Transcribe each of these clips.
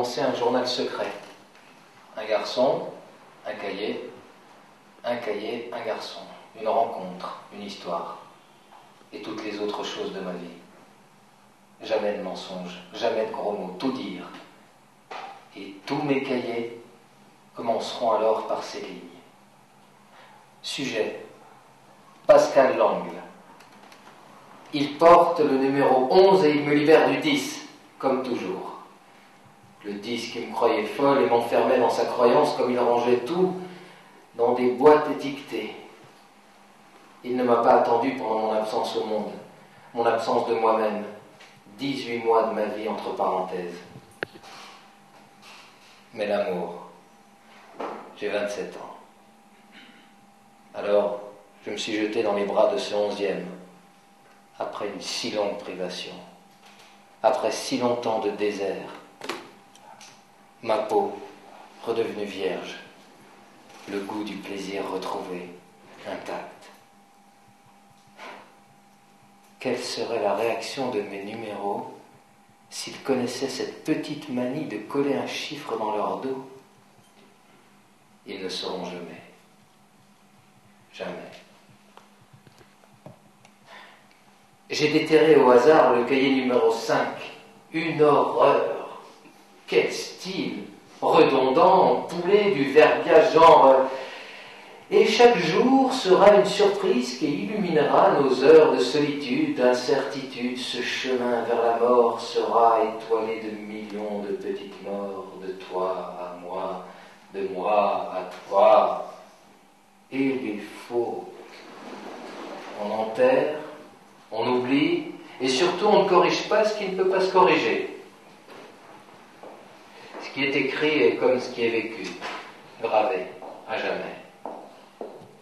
commencer un journal secret. Un garçon, un cahier, un garçon, une rencontre, une histoire, et toutes les autres choses de ma vie. Jamais de mensonges, jamais de gros mots, tout dire. Et tous mes cahiers commenceront alors par ces lignes. Sujet, Pascal Langle. Il porte le numéro 11 et il me libère du 10, comme toujours. Le 10 qui me croyait folle et m'enfermait dans sa croyance comme il rangeait tout dans des boîtes étiquetées. Il ne m'a pas attendu pendant mon absence au monde, mon absence de moi-même, 18 mois de ma vie entre parenthèses. Mais l'amour, j'ai 27 ans. Alors, je me suis jeté dans les bras de ce 11e, après une si longue privation, après si longtemps de désert. Ma peau, redevenue vierge, le goût du plaisir retrouvé, intact. Quelle serait la réaction de mes numéros s'ils connaissaient cette petite manie de coller un chiffre dans leur dos? Ils ne sauront jamais. Jamais. J'ai déterré au hasard le cahier numéro 5. Une horreur. Quel style. Redondant, poulet, du verbiage genre... Et chaque jour sera une surprise qui illuminera nos heures de solitude, d'incertitude. Ce chemin vers la mort sera étoilé de millions de petites morts, de toi à moi, de moi à toi. Et les fautes. On enterre, on oublie, et surtout on ne corrige pas ce qui ne peut pas se corriger. Ce qui est écrit est comme ce qui est vécu, gravé, à jamais.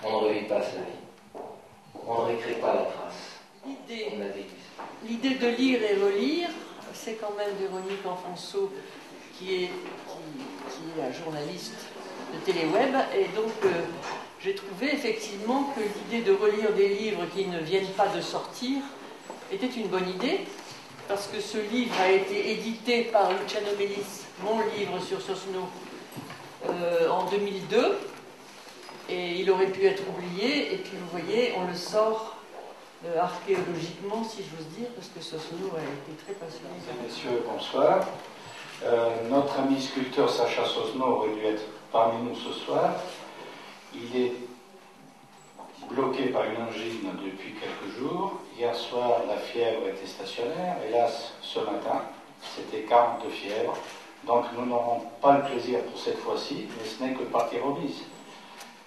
On ne revit pas sa vie. On ne réécrit pas la trace. L'idée de lire et relire, c'est quand même Véronique Enfonceau qui est la journaliste de Téléweb. Et donc, j'ai trouvé effectivement que l'idée de relire des livres qui ne viennent pas de sortir était une bonne idée, parce que ce livre a été édité par Luciano Melis, mon livre sur Sosno, en 2002. Et il aurait pu être oublié, et puis vous voyez, on le sort archéologiquement, si j'ose dire, parce que Sosno a été très passionné. Messieurs, bonsoir. Notre ami sculpteur Sacha Sosno aurait dû être parmi nous ce soir. Il est bloqué par une angine depuis quelques jours. Hier soir, la fièvre était stationnaire. Hélas, ce matin, c'était 40 de fièvre. Donc nous n'aurons pas le plaisir pour cette fois-ci, mais ce n'est que de partir au bis.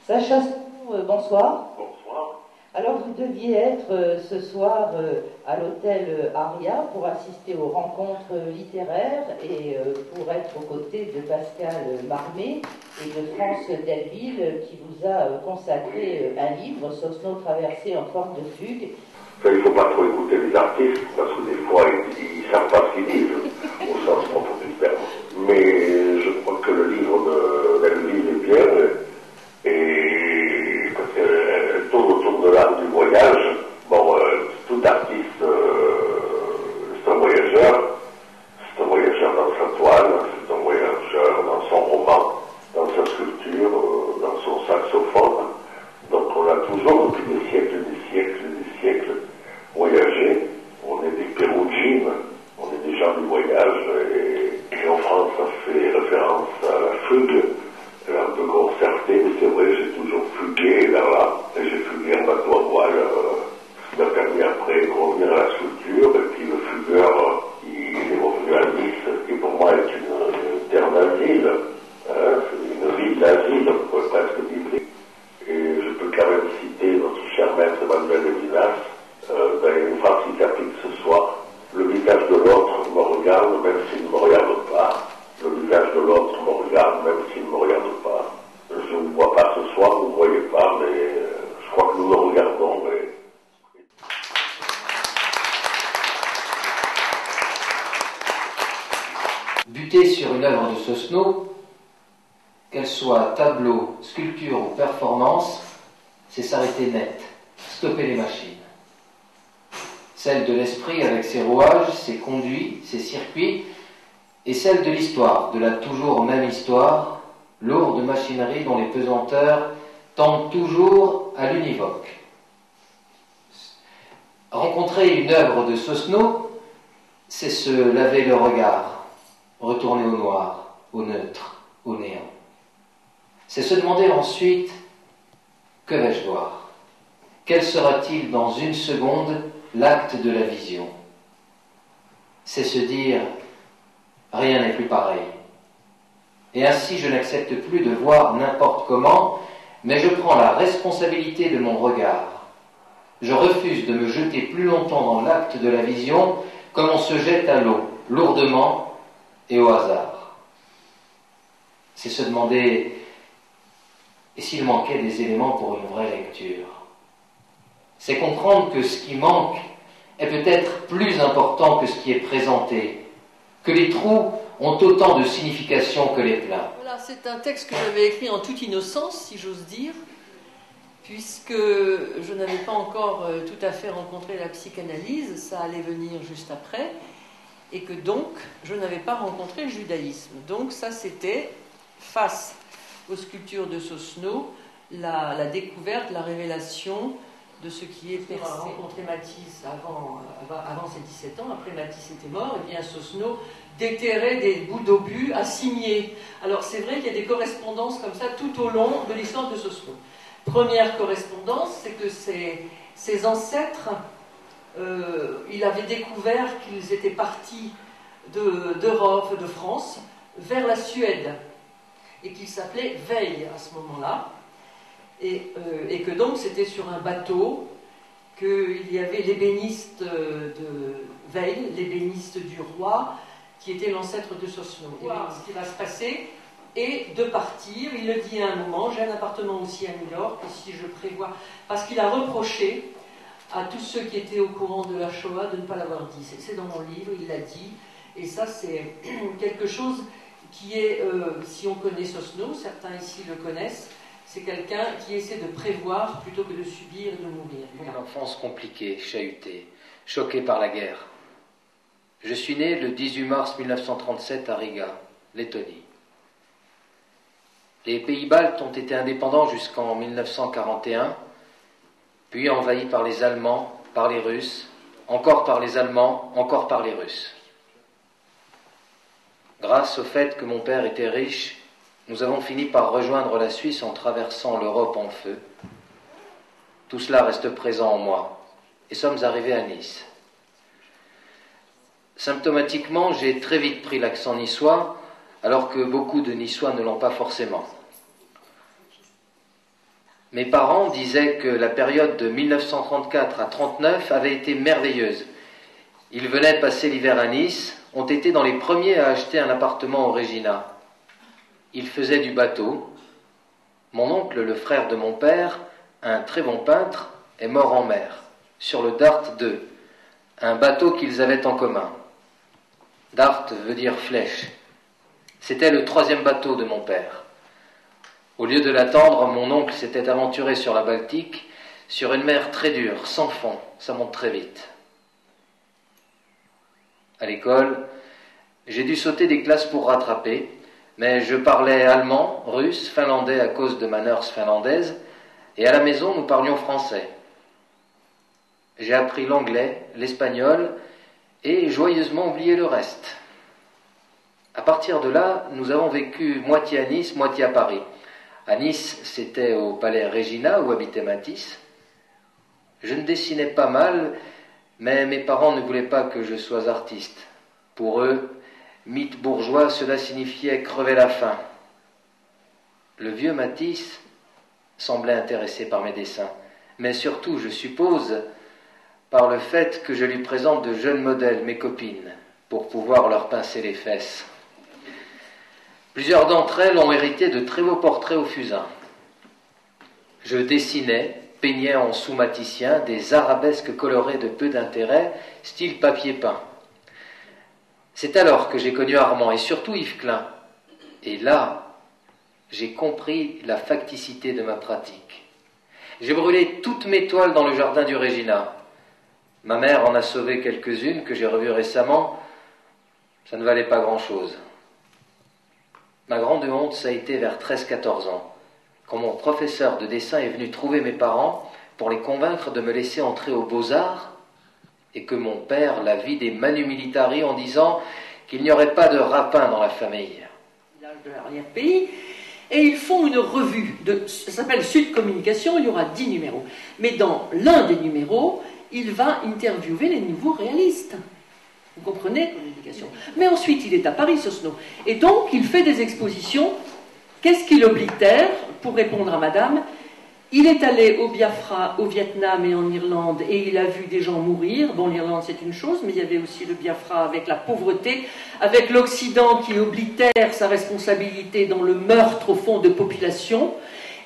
Sacha, bonsoir. Bonsoir. Alors, vous deviez être ce soir à l'hôtel Aria pour assister aux rencontres littéraires et pour être aux côtés de Pascal Marmé et de France Delville qui vous a consacré un livre, Sosno traversé en forme de fugue. Enfin, il ne faut pas trop écouter les artistes parce que des fois ils ne savent pas ce qu'ils disent au sens propre du terme. Mais je crois que le livre de Delville est bien. Et parce qu'elle tourne autour de l'art du voyage. Bon, tout artiste, c'est un voyageur. C'est un voyageur dans sa toile, c'est un voyageur dans son roman, dans sa sculpture, dans son saxophone. Donc on a toujours, depuis des siècles voyagé. On est des Pérougines, on est des gens du voyage. Et en France, ça fait référence à la fugue. Elle est un peu concertée, mais c'est vrai, j'ai toujours fugué vers là. Et j'ai fugué en bateau à voile. Ça m'a permis après de revenir à la sculpture. Et puis le fugueur, il est revenu à Nice, qui pour moi est une terre d'asile. C'est une ville d'asile, on pourrait presque dire. Et je peux quand même citer notre cher maître Emmanuel Levinas, dans une phrase qui s'applique ce soir. Le visage de l'autre me regarde, même s'il ne me regarde pas. Le visage de l'autre me regarde, même s'il ne me regarde pas. Je ne vous vois pas ce soir, vous ne me voyez pas, mais je crois que nous nous regardons. Mais... Buter sur une œuvre de Sosno, qu'elle soit tableau, sculpture ou performance, c'est s'arrêter net, stopper les machines. Celle de l'esprit avec ses rouages, ses conduits, ses circuits, est celle de l'histoire, de la toujours même histoire, lourde machinerie dont les pesanteurs tendent toujours à l'univoque. Rencontrer une œuvre de Sosno, c'est se laver le regard, retourner au noir, au neutre, au néant. C'est se demander ensuite, que vais-je voir? Quel sera-t-il dans une seconde l'acte de la vision? C'est se dire, rien n'est plus pareil. Et ainsi je n'accepte plus de voir n'importe comment, mais je prends la responsabilité de mon regard. Je refuse de me jeter plus longtemps dans l'acte de la vision comme on se jette à l'eau, lourdement et au hasard. C'est se demander, et s'il manquait des éléments pour une vraie lecture? C'est comprendre que ce qui manque est peut-être plus important que ce qui est présenté, que les trous ont autant de signification que les pleins. Voilà, c'est un texte que j'avais écrit en toute innocence, si j'ose dire, puisque je n'avais pas encore tout à fait rencontré la psychanalyse, ça allait venir juste après, et que donc je n'avais pas rencontré le judaïsme. Donc ça, c'était, face aux sculptures de Sosno, la découverte, la révélation de ce qui est percé. J'ai rencontré Matisse avant ses 17 ans, après Matisse était mort, et bien Sosno déterrait des bouts d'obus à signer. Alors c'est vrai qu'il y a des correspondances comme ça tout au long de l'histoire de Sosno. Première correspondance, c'est que ses ancêtres, il avait découvert qu'ils étaient partis d'Europe, de France, vers la Suède, et qu'ils s'appelaient Veil à ce moment-là. Et que donc c'était sur un bateau qu'il y avait l'ébéniste de Veil, l'ébéniste du roi, qui était l'ancêtre de Sosno. Et ce qui va se passer est de partir. Il le dit à un moment, j'ai un appartement aussi à New York, et si je prévois, parce qu'il a reproché à tous ceux qui étaient au courant de la Shoah de ne pas l'avoir dit. C'est dans mon livre, il l'a dit, et ça c'est quelque chose qui est, si on connaît Sosno, certains ici le connaissent, c'est quelqu'un qui essaie de prévoir plutôt que de subir et de mourir. Une enfance compliquée, chahutée, choquée par la guerre. Je suis né le 18 mars 1937 à Riga, Lettonie. Les pays baltes ont été indépendants jusqu'en 1941, puis envahis par les Allemands, par les Russes, encore par les Allemands, encore par les Russes. Grâce au fait que mon père était riche, nous avons fini par rejoindre la Suisse en traversant l'Europe en feu. Tout cela reste présent en moi, et sommes arrivés à Nice. Symptomatiquement, j'ai très vite pris l'accent niçois, alors que beaucoup de Niçois ne l'ont pas forcément. Mes parents disaient que la période de 1934 à 1939 avait été merveilleuse. Ils venaient passer l'hiver à Nice, ont été dans les premiers à acheter un appartement au Regina. Ils faisaient du bateau. Mon oncle, le frère de mon père, un très bon peintre, est mort en mer, sur le Dart II, un bateau qu'ils avaient en commun. Dart veut dire flèche. C'était le 3e bateau de mon père. Au lieu de l'attendre, mon oncle s'était aventuré sur la Baltique, sur une mer très dure, sans fond, ça monte très vite. À l'école, j'ai dû sauter des classes pour rattraper, mais je parlais allemand, russe, finlandais à cause de ma nurse finlandaise, et à la maison nous parlions français. J'ai appris l'anglais, l'espagnol, et joyeusement oublié le reste. À partir de là, nous avons vécu moitié à Nice, moitié à Paris. À Nice, c'était au palais Regina où habitait Matisse. Je ne dessinais pas mal, mais mes parents ne voulaient pas que je sois artiste. Pour eux, mythe bourgeois, cela signifiait crever la faim. Le vieux Matisse semblait intéressé par mes dessins, mais surtout, je suppose, par le fait que je lui présente de jeunes modèles, mes copines, pour pouvoir leur pincer les fesses. Plusieurs d'entre elles ont hérité de très beaux portraits au fusain. Je dessinais, peignais en sous-maticien des arabesques colorées de peu d'intérêt, style papier peint. C'est alors que j'ai connu Armand et surtout Yves Klein. Et là, j'ai compris la facticité de ma pratique. J'ai brûlé toutes mes toiles dans le jardin du Regina. Ma mère en a sauvé quelques-unes que j'ai revues récemment. Ça ne valait pas grand-chose. Ma grande honte, ça a été vers 13-14 ans, quand mon professeur de dessin est venu trouver mes parents pour les convaincre de me laisser entrer aux Beaux-Arts, et que mon père l'a vidé manu militari en disant qu'il n'y aurait pas de rapin dans la famille. Village de l'arrière-pays, et ils font une revue, ça s'appelle Sud Communication, il y aura 10 numéros. Mais dans l'un des numéros, il va interviewer les nouveaux réalistes. Vous comprenez, communication. Mais ensuite, il est à Paris, Sosno. Et donc, il fait des expositions. Qu'est-ce qui l'oblitère, pour répondre à madame? Il est allé au Biafra, au Vietnam et en Irlande, et il a vu des gens mourir. Bon, l'Irlande, c'est une chose, mais il y avait aussi le Biafra avec la pauvreté, avec l'Occident qui oblitère sa responsabilité dans le meurtre, au fond, de population.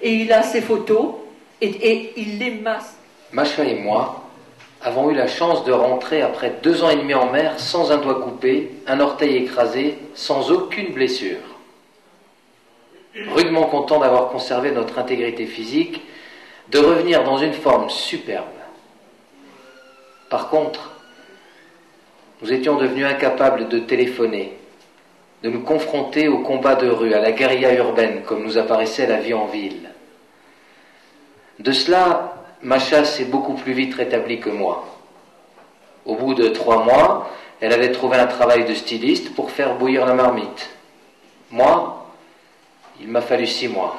Et il a ses photos, et il les masse. Macha et moi avons eu la chance de rentrer après 2 ans et demi en mer, sans un doigt coupé, un orteil écrasé, sans aucune blessure. Rudement content d'avoir conservé notre intégrité physique, de revenir dans une forme superbe. Par contre, nous étions devenus incapables de téléphoner, de nous confronter au combat de rue, à la guérilla urbaine, comme nous apparaissait la vie en ville. De cela, Macha s'est beaucoup plus vite rétablie que moi. Au bout de 3 mois, elle avait trouvé un travail de styliste pour faire bouillir la marmite. Moi, il m'a fallu 6 mois.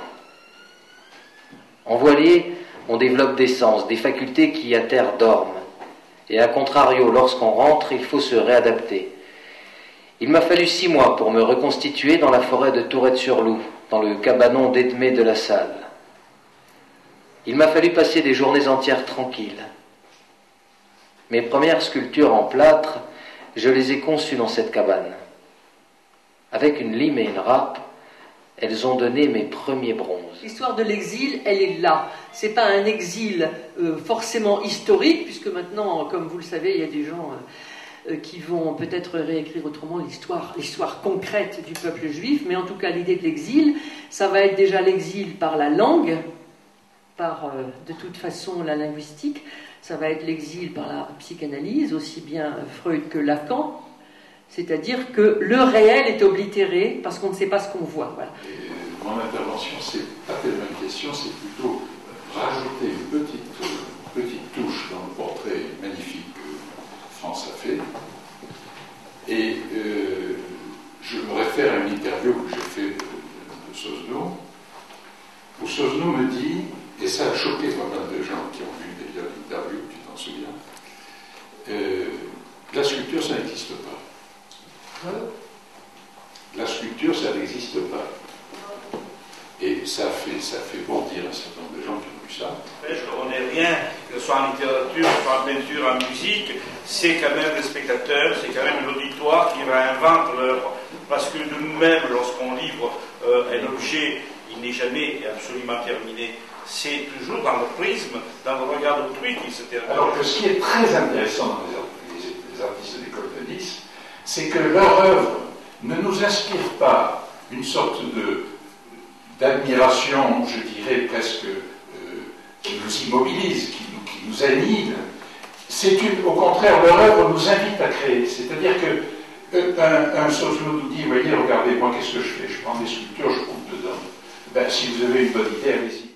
En voilier, on développe des sens, des facultés qui à terre dorment. Et à contrario, lorsqu'on rentre, il faut se réadapter. Il m'a fallu 6 mois pour me reconstituer dans la forêt de Tourette-sur-Loup, dans le cabanon d'Edmé de la Salle. Il m'a fallu passer des journées entières tranquilles. Mes premières sculptures en plâtre, je les ai conçues dans cette cabane. Avec une lime et une râpe, elles ont donné mes premiers bronzes. L'histoire de l'exil, elle est là. C'est pas un exil forcément historique, puisque maintenant, comme vous le savez, il y a des gens qui vont peut-être réécrire autrement l'histoire concrète du peuple juif, mais en tout cas, l'idée de l'exil, ça va être déjà l'exil par la langue, par de toute façon la linguistique, ça va être l'exil par la psychanalyse, aussi bien Freud que Lacan, c'est-à-dire que le réel est oblitéré parce qu'on ne sait pas ce qu'on voit. Voilà. Et mon intervention, c'est pas tellement une question, c'est plutôt rajouter une petite touche dans le portrait magnifique que France a fait. Et je me réfère à une interview que j'ai faite de Sosno, où Sosno me dit, et ça a choqué pas mal de gens qui ont vu d'ailleurs l'interview, tu t'en souviens, la sculpture, ça n'existe pas. La sculpture, ça n'existe pas. Et ça fait bondir un certain nombre de gens qui ont vu ça. Je ne connais rien, que ce soit en littérature, soit en peinture, en musique, c'est quand même le spectateur, c'est quand même l'auditoire qui réinvente l'œuvre. Parce que de nous-mêmes, lorsqu'on livre un objet, il n'est jamais absolument terminé. C'est toujours dans le prisme, dans le regard d'autrui qu'il se termine. Alors que ce qui est très intéressant dans les artistes d'école de Nice, c'est que leur œuvre ne nous inspire pas une sorte d'admiration, je dirais presque, qui nous immobilise, qui nous annihile. Au contraire, leur œuvre nous invite à créer. C'est-à-dire qu'un Sosno nous dit, voyez, regardez, moi, qu'est-ce que je fais? Je prends des sculptures, je coupe dedans. Ben, si vous avez une bonne idée, allez-y.